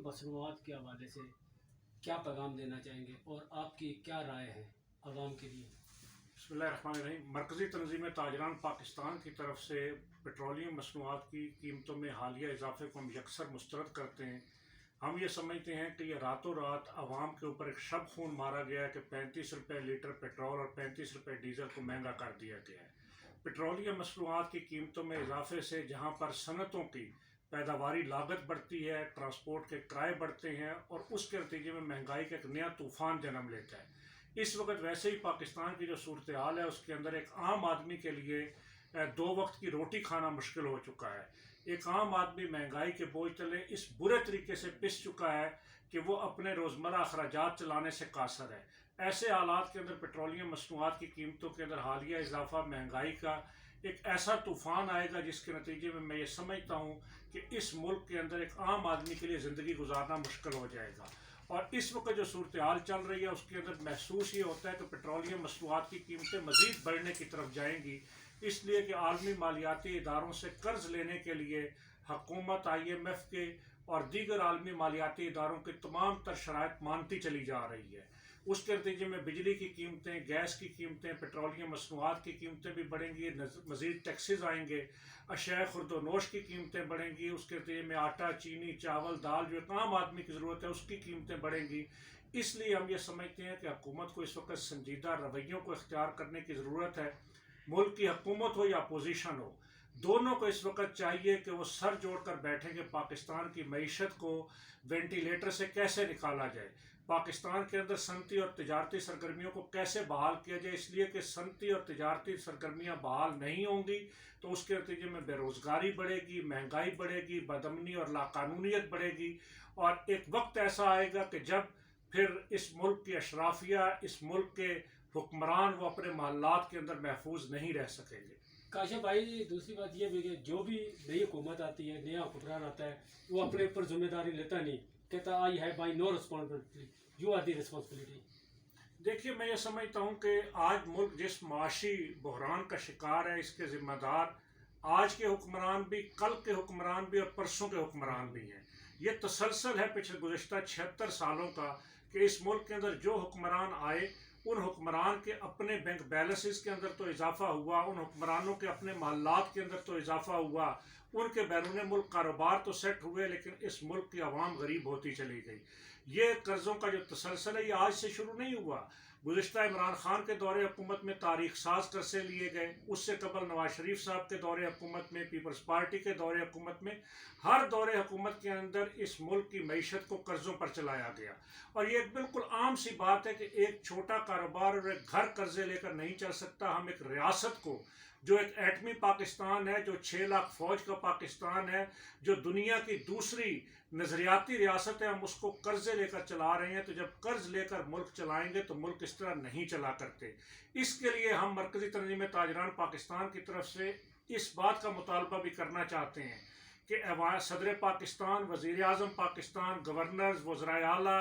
मसनूआत के हवाले से क्या पैगाम देना चाहेंगे और आपकी क्या राय है आवाम के लिए? बिस्मिल्लाहिर्रहमानिर्रहीम। मरकज़ी तंज़ीम ताजरान पाकिस्तान की तरफ से पेट्रोलियम मसनूआत की कीमतों में हालिया इजाफे को हम यकसर मुस्तरद करते हैं। हम ये समझते हैं कि यह रातों रात आवाम के ऊपर एक शब खून मारा गया है कि 35 रुपये लीटर पेट्रोल और 35 रुपये डीज़ल को महंगा कर दिया गया है। पेट्रोलियम मसनूआत की कीमतों में इजाफे से जहाँ पर सनतों की पैदावारी लागत बढ़ती है, ट्रांसपोर्ट के किराए बढ़ते हैं और उसके नतीजे में महंगाई का एक नया तूफ़ान जन्म लेता है। इस वक्त वैसे ही पाकिस्तान की जो सूरत हाल है उसके अंदर एक आम आदमी के लिए 2 वक्त की रोटी खाना मुश्किल हो चुका है। एक आम आदमी महंगाई के बोझ तले इस बुरे तरीके से पिस चुका है कि वो अपने रोज़मर्रा अखराजात चलाने से कासर है। ऐसे हालात के अंदर पेट्रोलियम मसनूआत की कीमतों के अंदर हालिया इजाफा महंगाई का एक ऐसा तूफ़ान आएगा जिसके नतीजे में मैं ये समझता हूँ कि इस मुल्क के अंदर एक आम आदमी के लिए ज़िंदगी गुजारना मुश्किल हो जाएगा। और इस वक्त जो सूरत हाल चल रही है उसके अंदर महसूस ये होता है कि पेट्रोलियम मसनूआत की कीमतें मज़ीद बढ़ने की तरफ जाएंगी, इसलिए कि आलमी मालियाती इदारों से कर्ज़ लेने के लिए हुकूमत IMF के और दीगर आलमी मालियाती इदारों के तमाम तर शराइत मानती चली जा रही है। उसके नतीजे में बिजली की कीमतें, गैस की कीमतें, पेट्रोलियम मसनूआत की कीमतें भी बढ़ेंगी, मज़ीद टैक्सेस आएंगे, अशिया खुर्दोनोश की कीमतें बढ़ेंगी, उसके नतीजे में आटा, चीनी, चावल, दाल जो एक आम आदमी की ज़रूरत है उसकी कीमतें बढ़ेंगी। इसलिए हम ये समझते हैं कि हुकूमत को इस वक्त संजीदा रवैयों को इख्तियार करने की ज़रूरत है। मुल्क की हुकूमत हो या अपोजिशन हो, दोनों को इस वक्त चाहिए कि वो सर जोड़ कर बैठें कि पाकिस्तान की मईशत को वेंटिलेटर से कैसे निकाला जाए, पाकिस्तान के अंदर सनती और तजारती सरगर्मियों को कैसे बहाल किया जाए। इसलिए कि सनती और तजारती सरगर्मियाँ बहाल नहीं होंगी तो उसके नतीजे में बेरोज़गारी बढ़ेगी, महंगाई बढ़ेगी, बदअमनी और लाकानूनियत बढ़ेगी और एक वक्त ऐसा आएगा कि जब फिर इस मुल्क की अशराफिया, इस मुल्क के हुक्मरान वो अपने महल्लात के अंदर महफूज नहीं रह सकेंगे। काशिफ भाई, दूसरी बात ये भी कि जो भी नई हुकूमत आती है, नया हुक्मरान आता है, वो अपने ऊपर जिम्मेदारी लेता नहीं, कहता आई है by no responsibility, you are the responsibility. देखिए, मैं ये समझता हूँ कि आज मुल्क जिस माशी बहरान का शिकार है इसके ज़िम्मेदार आज के हुक्मरान भी, कल के हुक्मरान भी और परसों के हुक्मरान भी हैं। ये तसलसल है पिछले गुज़श्ता 76 सालों का कि इस मुल्क के अंदर जो हुक्मरान आए उन हुक्मरान के अपने बैंक बैलेंसेस के अंदर तो इजाफा हुआ, उन हुक्मरानों के अपने मालात के अंदर तो इजाफा हुआ, उनके बैरून मुल्क कारोबार तो सेट हुए, लेकिन इस मुल्क की आवाम गरीब होती चली गई। ये कर्ज़ों का जो तसलसल है ये आज से शुरू नहीं हुआ। गुज़श्ता इमरान खान के दौरे हुकूमत में तारीख साज कर्ज़े लिए गए, उससे कबल नवाज शरीफ साहब के दौरे हुकूमत में, पीपल्स पार्टी के दौरे हुकूमत में, हर दौरे हुकूमत के अंदर इस मुल्क की मईशत को कर्ज़ों पर चलाया गया। और ये एक बिल्कुल आम सी बात है कि एक छोटा कारोबार और एक घर कर्ज़े लेकर नहीं चल सकता। हम एक रियासत को जो एक एटमी पाकिस्तान है, जो 6 लाख फ़ौज का पाकिस्तान है, जो दुनिया की दूसरी नज़रियाती रियासत है, हम उसको कर्ज़े लेकर चला रहे हैं। तो जब कर्ज़ लेकर मुल्क चलाएंगे तो मुल्क इस तरह नहीं चला करते। इसके लिए हम मरकज़ी तंज़ीम ताजरान पाकिस्तान की तरफ से इस बात का मुतालबा भी करना चाहते हैं कि सदर पाकिस्तान, वज़ीर आज़म पाकिस्तान, गवर्नर्स, वज़राए आला,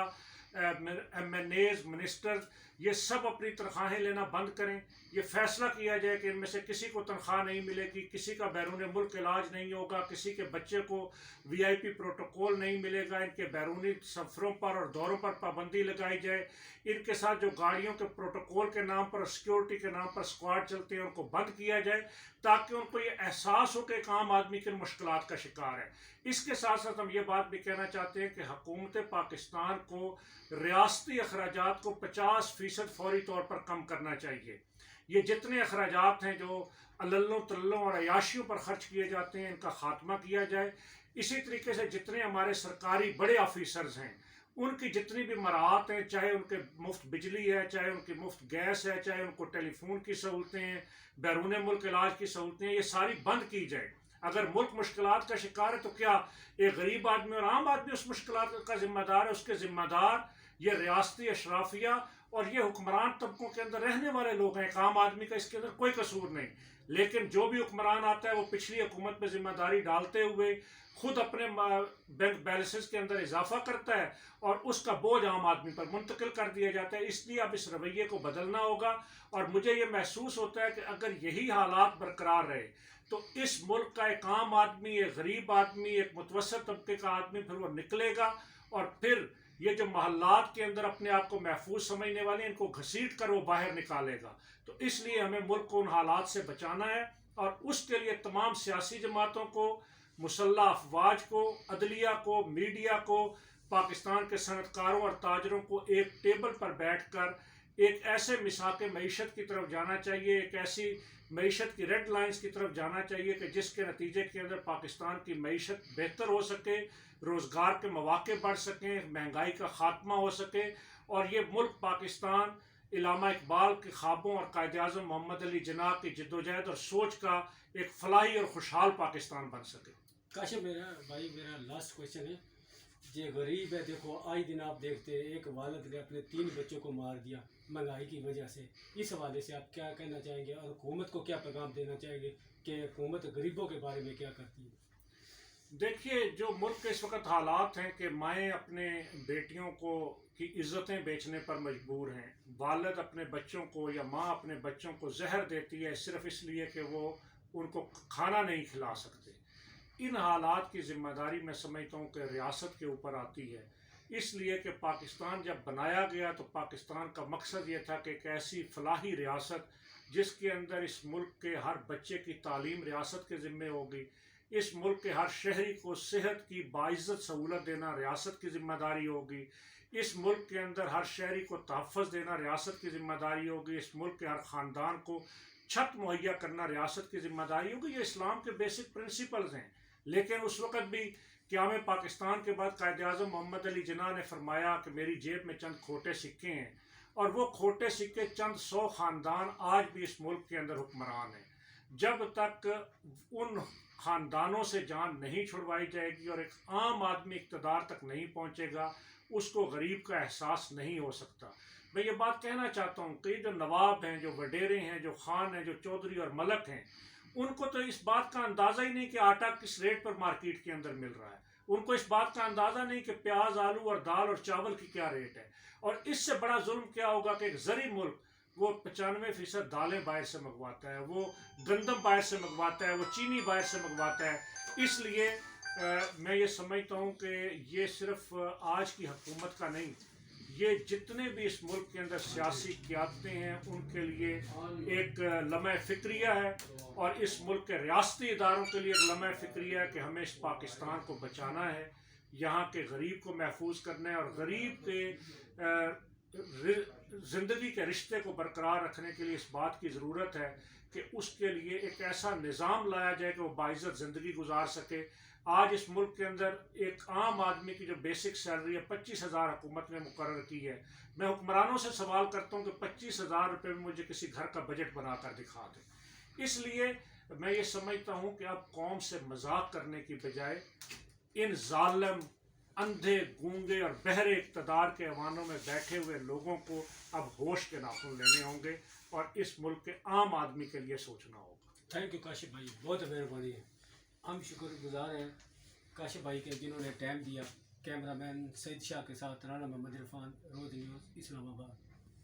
MNAs, मिनिस्टर्स, ये सब अपनी तनख्वाहें लेना बंद करें। ये फैसला किया जाए कि इनमें से किसी को तनख्वाह नहीं मिलेगी, किसी का बैरून मुल्क इलाज नहीं होगा, किसी के बच्चे को VIP प्रोटोकॉल नहीं मिलेगा, इनके बैरूनी सफ़रों पर और दौरों पर पाबंदी लगाई जाए, इनके साथ जो गाड़ियों के प्रोटोकॉल के नाम पर, सिक्योरिटी के नाम पर स्क्वाड चलते हैं उनको बंद किया जाए, ताकि उनको ये एहसास हो कि एक आम आदमी किन मुश्किलात का शिकार है। इसके साथ साथ हम ये बात भी कहना चाहते हैं कि हुकूमत पाकिस्तान को रियासती अखराजात को 50% फौरी तौर पर कम करना चाहिए। ये जितने अखराजात हैं जो अल्लों तल्लों और अयाशियों पर खर्च किए जाते हैं, इनका खात्मा किया जाए। इसी तरीके से जितने हमारे सरकारी बड़े ऑफिसर्स हैं उनकी जितनी भी मराहत हैं, चाहे उनके मुफ्त बिजली है, चाहे उनकी मुफ्त गैस है, चाहे उनको टेलीफोन की सहूलतें हैं, बैरून मुल्क इलाज की सहूलतें हैं, ये सारी बंद की जाए। अगर मुल्क मुश्किलात का शिकार है तो क्या एक गरीब आदमी और आम आदमी उस मुश्किलात का जिम्मेदार है? उसके जिम्मेदार ये रियासती अशराफिया और ये हुक्मरान तबकों के अंदर रहने वाले लोग हैं। एक आम आदमी का इसके अंदर कोई कसूर नहीं, लेकिन जो भी हुक्मरान आता है वो पिछली हुकूमत में जिम्मेदारी डालते हुए खुद अपने बैंक बैलेंसेस के अंदर इजाफा करता है और उसका बोझ आम आदमी पर मुंतकिल कर दिया जाता है। इसलिए अब इस रवैये को बदलना होगा और मुझे ये महसूस होता है कि अगर यही हालात बरकरार रहे तो इस मुल्क का एक आम आदमी, एक गरीब आदमी, एक मुतवसत तबके का आदमी फिर वो निकलेगा اور پھر یہ جو محلات کے اندر اپنے آپ کو محفوظ سمجھنے والے ہیں ان کو گھسیٹ کر وہ باہر نکالے گا. تو اس لیے ہمیں ملک کو ان حالات سے بچانا ہے اور اس کے لیے تمام سیاسی جماعتوں کو, مسلح افواج کو, عدلیہ کو, میڈیا کو, پاکستان کے صنعت کاروں اور تاجروں کو ایک ٹیبل پر بیٹھ کر ایک ایسے مساق معیشت کی طرف جانا چاہیے, ایک ایسی معیشت کی ریڈ لائنز کی طرف جانا چاہیے کہ جس کے نتیجے کے اندر پاکستان کی معیشت بہتر ہو سکے, روزگار کے مواقع بڑھ سکیں, مہنگائی کا خاتمہ ہو سکے اور یہ ملک پاکستان علامہ اقبال کے خوابوں اور قائد اعظم محمد علی جناح کی جدوجہد اور سوچ کا ایک فلاحی اور خوشحال پاکستان بن سکے. کاشف میرا بھائی, میرا لاسٹ کویشچن ہے, یہ غریب ہے, دیکھو آج دن آپ دیکھتے ہیں ایک والد نے اپنے 3 بچوں کو مار دیا مہنگائی کی وجہ سے. اس حوالے سے آپ کیا کہنا چاہیں گے اور حکومت کو کیا پیغام دینا چاہیں گے کہ حکومت غریبوں کے بارے میں کیا کرتی ہے؟ دیکھیے, جو ملک کے اس وقت حالات ہیں کہ مائیں اپنے بیٹیوں کو کی عزتیں بیچنے پر مجبور ہیں, والد اپنے بچوں کو یا ماں اپنے بچوں کو زہر دیتی ہے صرف اس لیے کہ وہ ان کو کھانا نہیں کھلا سکتے. ان حالات کی ذمہ داری میں سمجھتا ہوں کہ ریاست کے اوپر آتی ہے, اس لیے کہ پاکستان جب بنایا گیا تو پاکستان کا مقصد یہ تھا کہ ایک ایسی فلاحی ریاست جس کے اندر اس ملک کے ہر بچے کی تعلیم ریاست کے ذمے ہوگی, اس ملک کے ہر شہری کو صحت کی باعزت سہولت دینا ریاست کی ذمہ داری ہوگی, اس ملک کے اندر ہر شہری کو تحفظ دینا ریاست کی ذمہ داری ہوگی, اس ملک کے ہر خاندان کو چھت مہیا کرنا ریاست کی ذمہ داری ہوگی. یہ اسلام کے بیسک پرنسپلز ہیں. لیکن اس وقت بھی قیام پاکستان کے بعد قائد اعظم محمد علی جناح نے فرمایا کہ میری جیب میں چند کھوٹے سکے ہیں, اور وہ کھوٹے سکے چند 100 خاندان آج بھی اس ملک کے اندر حکمران ہیں. جب تک ان خاندانوں سے جان نہیں چھڑوائی جائے گی اور ایک عام آدمی اقتدار تک نہیں پہنچے گا, اس کو غریب کا احساس نہیں ہو سکتا. میں یہ بات کہنا چاہتا ہوں کہ جو نواب ہیں, جو وڈیرے ہیں, جو خان ہیں, جو چودھری اور ملک ہیں, ان کو تو اس بات کا اندازہ ہی نہیں کہ آٹا کس ریٹ پر مارکیٹ کے اندر مل رہا ہے. ان کو اس بات کا اندازہ نہیں کہ پیاز, آلو اور دال اور چاول کی کیا ریٹ ہے. اور اس سے بڑا ظلم کیا ہوگا کہ ایک زرعی ملک وہ 95% دالیں باہر سے منگواتا ہے, وہ گندم باہر سے منگواتا ہے, وہ چینی باہر سے منگواتا ہے. اس لیے میں یہ سمجھتا ہوں کہ یہ صرف آج کی حکومت کا نہیں, یہ جتنے بھی اس ملک کے اندر سیاسی قیادتیں ہیں ان کے لیے ایک لمحہ فکریہ ہے, اور اس ملک کے ریاستی اداروں کے لیے ایک لمحہ فکریہ ہے کہ ہمیں اس پاکستان کو بچانا ہے, یہاں کے غریب کو محفوظ کرنا ہے, اور غریب کے زندگی کے رشتے کو برقرار رکھنے کے لیے اس بات کی ضرورت ہے کہ اس کے لیے ایک ایسا نظام لایا جائے کہ وہ باعزت زندگی گزار سکے. آج اس ملک کے اندر ایک عام آدمی کی جو بیسک سیلری ہے 25,000 حکومت نے مقرر کی ہے. میں حکمرانوں سے سوال کرتا ہوں کہ 25,000 روپے میں مجھے کسی گھر کا بجٹ بنا کر دکھا دیں. اس لیے میں یہ سمجھتا ہوں کہ اب قوم سے مذاق کرنے کی بجائے ان ظالم, اندھے, گونگے اور بہرے اقتدار کے ایوانوں میں بیٹھے ہوئے لوگوں کو اب ہوش کے ناخن لینے ہوں گے اور اس ملک کے عام آدمی کے لیے سوچنا ہوگا. تھینک یو کاشف بھائی, بہت مہربانی ہے. ہم شکر گزار ہیں کاشف بھائی کے جنہوں نے ٹائم دیا. کیمرہ مین سعید شاہ کے ساتھ رانا محمد عرفان, روز نیوز, اسلام آباد.